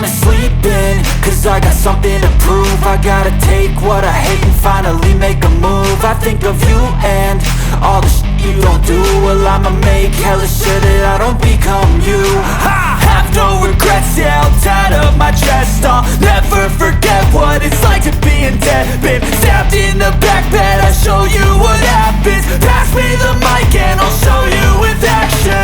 wanna sleep in, cause I got something to prove. I gotta take what I hate and finally make a move. I think of you and all the shit you don't do. Well, I'ma make hella sure that I don't become you. I have no regrets, yeah, held tied up my chest. I'll never forget what it's like to be in debt. Been stabbed in the back bed, I'll show you what happens. Pass me the mic and I'll show you with action.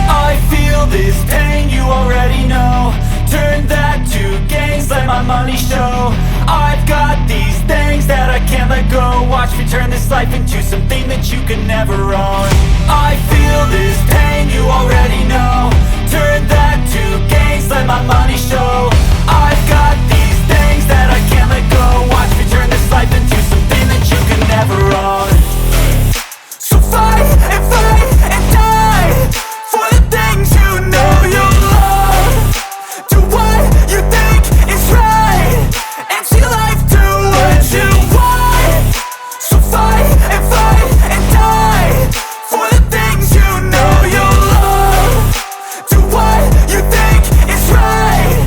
I feel this pain, you already know. Turn that to gains, let my money show. I've got these things that I can't let go. Watch me turn this life into something that you can never own. I feel this pain, you already know. Turn that to gains, let my money show. I've got these things that I can't let go. Watch me turn this life into something that you can never own. So fight and die for the things you know you love. Do what you think is right and see life do what you want. So fight and die for the things you know you love. Do what you think is right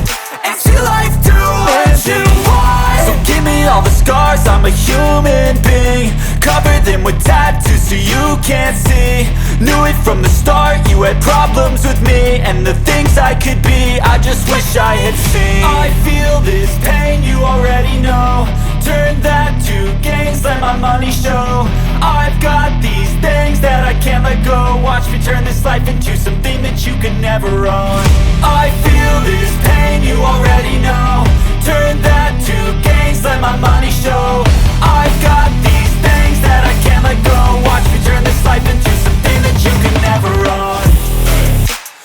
and see life do what you want. So give me all the scars, I'm a human being. Cover them with tattoos so you can't see. Knew it from the start, you had problems with me and the things I could be, I just wish I had seen. I feel this pain, you already know. Turn that to gains, let my money show. I've got these things that I can't let go. Watch me turn this life into something that you can never own. I feel this pain, you already know. Turn that to gains, let my money show. I've got these things that I can't let go. Watch me turn this life into something that you can never own.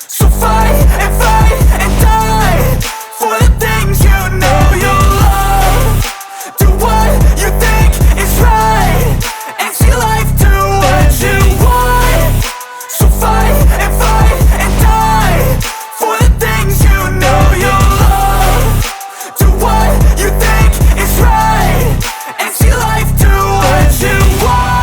So fight and die for the things you know you love. Do what you think is right and see life do what you want. So fight and die for the things you know you love. Do what you think is right and see life do what you want.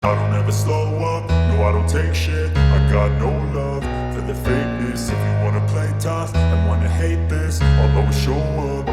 I don't ever slow up, no I don't take shit. I got no love for the fakeness. If you wanna play tough and wanna hate this, I'll always show up.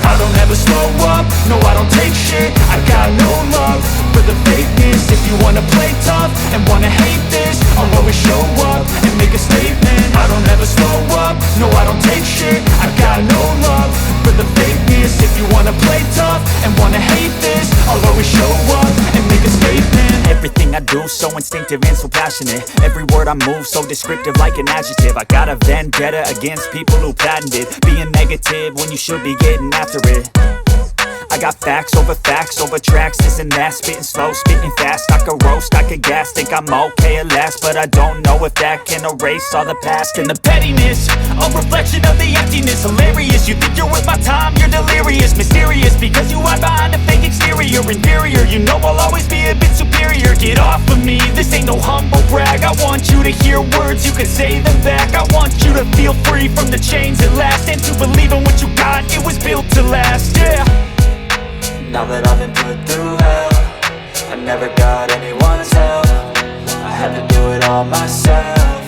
I don't ever slow up, no I don't take shit. I got no love for the fakeness. If you wanna play tough and wanna hate this, I'll always show up and make a statement. I don't ever slow up, no I don't take shit. I got no love for the fakeness. If you wanna play tough and wanna hate this, I'll always show up and make a statement. Everything I do so instinctive and so passionate. Every word I move so descriptive like an adjective. I got a vendetta against people who patented being negative when you should be getting after it. I got facts over tracks, this and that. Spitting slow, spitting fast, I could roast, I could gas. Think I'm okay at last, but I don't know if that can erase all the past. And the pettiness, a reflection of the emptiness. Hilarious, you think you're worth my time, you're delirious. Mysterious, because you hide behind a fake exterior. Inferior, you know I'll always be a bit superior. Get off of me, this ain't no humble brag. I want you to hear words, you can say them back. I want you to feel free from the chains at last, and to believe in what you got, it was built to last, yeah. Now that I've been put through hell, I never got anyone's help. I had to do it all myself.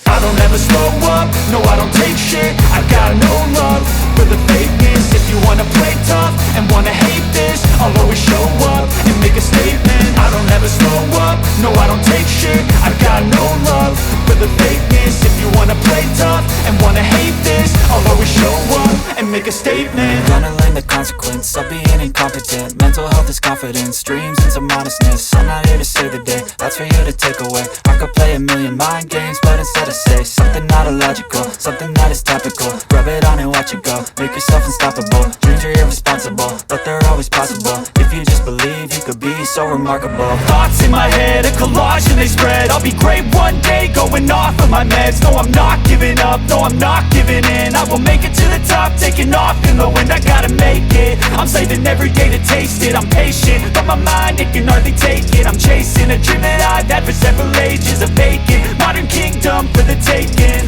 I don't ever slow up, no I don't take shit. I got no love for the fakeness. If you wanna play tough and wanna hate this, I'll always show up and make a statement. I don't ever slow up, no I don't take shit. I got no love for the fakeness. If you wanna play tough and wanna hate this, I'll always show up and make a statement. Gonna learn the consequence of being incompetent. Mental health is confidence, dreams and some honestness. I'm not here to save the day, that's for you to take away. I could play a million mind games, but instead I say something not illogical, something that is topical. Rub it on and watch it go, make yourself unstoppable. Dreams are irresponsible, but they're always possible. If you just believe, you could be so remarkable. Thoughts in my head, a collage and they spread. I'll be great one day, going off of my meds. No, I'm not giving up, no, I'm not giving in. I will make it to the top, taking off in the wind. I gotta make it, I'm saving every day to taste it. I'm patient, but my mind, it can hardly take it. I'm chasing a dream that I've had for several ages. A vacant, modern kingdom for the taking.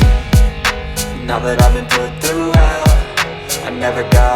Now that I've been put through hell, never got